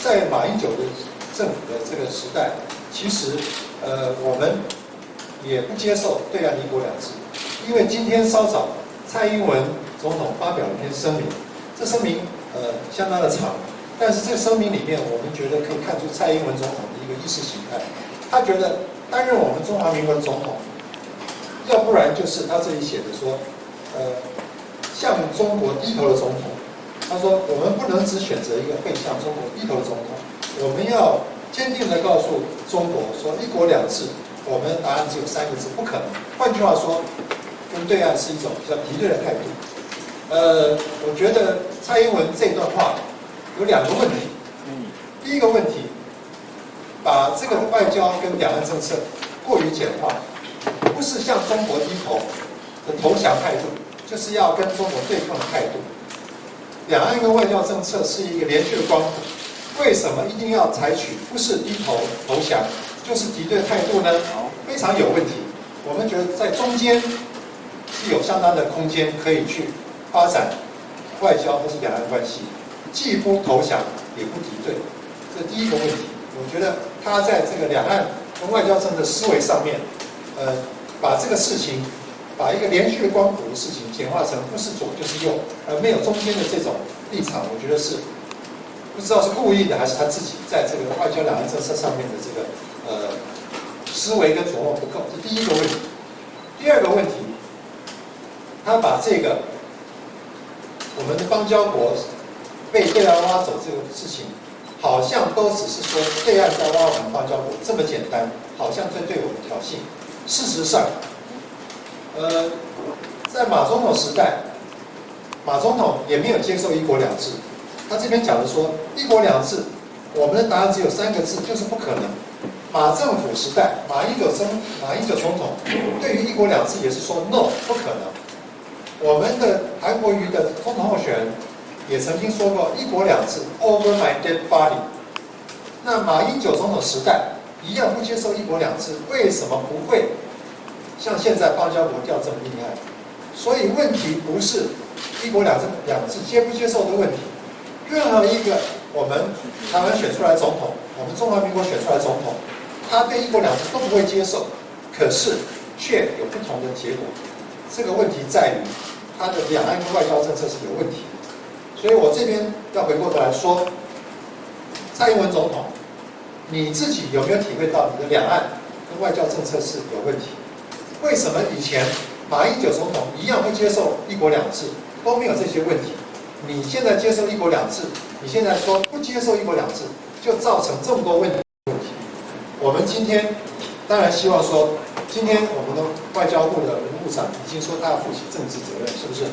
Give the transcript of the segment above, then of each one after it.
在马英九的政府的这个时代，其实我们也不接受对岸一国两制，因为今天稍早蔡英文总统发表了一篇声明，这声明相当的长，但是这个声明里面，我们觉得可以看出蔡英文总统的一个意识形态，他觉得担任我们中华民国的总统，要不然就是他这里写的说，向中国低头的总统。他说：“我们不能只选择一个会向中国低头的总统，我们要坚定地告诉中国说，一国两制，我们的答案只有3个字，不可能。换句话说，跟对岸是一种比较敌对的态度。我觉得蔡英文这段话有2个问题。第一个问题，把这个外交跟两岸政策过于简化，不是向中国低头的投降态度，就是要跟中国对抗的态度。”两岸跟外交政策是一个连续的光谱，为什么一定要采取不是低头投降，就是敌对态度呢？非常有问题。我们觉得在中间是有相当的空间可以去发展外交或是两岸关系，既不投降也不敌对，这第一个问题。我觉得他在这个两岸跟外交政策思维上面，把这个事情。把一个连续的光谱的事情简化成不是左就是右，而没有中间的这种立场，我觉得是不知道是故意的还是他自己在这个外交两岸政策上面的这个思维跟琢磨不够，这第一个问题。第二个问题，他把这个我们的邦交国被对岸挖走这个事情，好像都只是说对岸在挖我们邦交国这么简单，好像在对我们挑衅。事实上，在马总统时代，马总统也没有接受一国两制。他这边讲的说，一国两制，我们的答案只有3个字，就是不可能。马政府时代，马英九总统对于一国两制也是说 no， 不可能。我们的韩国瑜的总统候选人也曾经说过，一国两制 over my dead body。那马英九总统时代一样不接受一国两制，为什么不会？像现在邦交国掉这么厉害，所以问题不是一国两制接不接受的问题。任何一个我们台湾选出来的总统，我们中华民国选出来的总统，他对一国两制都不会接受，可是却有不同的结果。这个问题在于他的两岸跟外交政策是有问题的。所以我这边要回过头来说，蔡英文总统，你自己有没有体会到你的两岸跟外交政策是有问题？为什么以前马英九总统一样会接受一国两制，都没有这些问题？你现在接受一国两制，你现在说不接受一国两制，就造成这么多问题。我们今天当然希望说，今天我们的外交部的文部长已经说他要负起政治责任，是不是？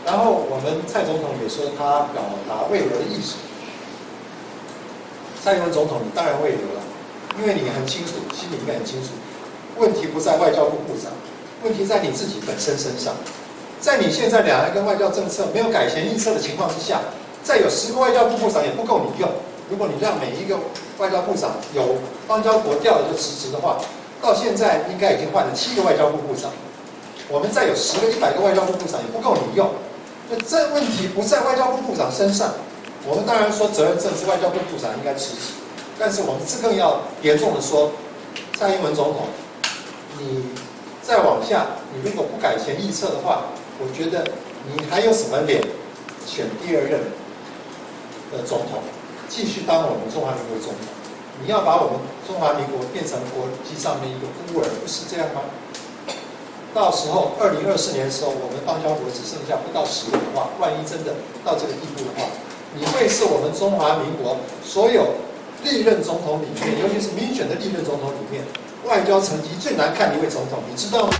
然后我们蔡总统也说他表达慰留的意思。蔡英文总统，你当然慰留了，因为你很清楚，心里应该很清楚。问题不在外交部部长，问题在你自己本身身上。在你现在两岸跟外交政策没有改弦易辙的情况之下，再有10个外交部部长也不够你用。如果你让每一个外交部长有邦交国调了就辞职的话，到现在应该已经换了7个外交部部长。我们再有10个、100个外交部部长也不够你用。那这问题不在外交部部长身上。我们当然说责任政治，外交部部长应该辞职，但是我们更要严重的说，蔡英文总统。你再往下，你如果不改弦易辙的话，我觉得你还有什么脸选第2任的总统，继续当我们中华民国总统？你要把我们中华民国变成国际上面一个孤儿，不是这样吗？到时候2024年的时候，我们邦交国只剩下不到10个的话，万一真的到这个地步的话，你会是我们中华民国所有历任总统里面，尤其是民选的历任总统里面。外交成绩最难看的一位总统，你知道吗？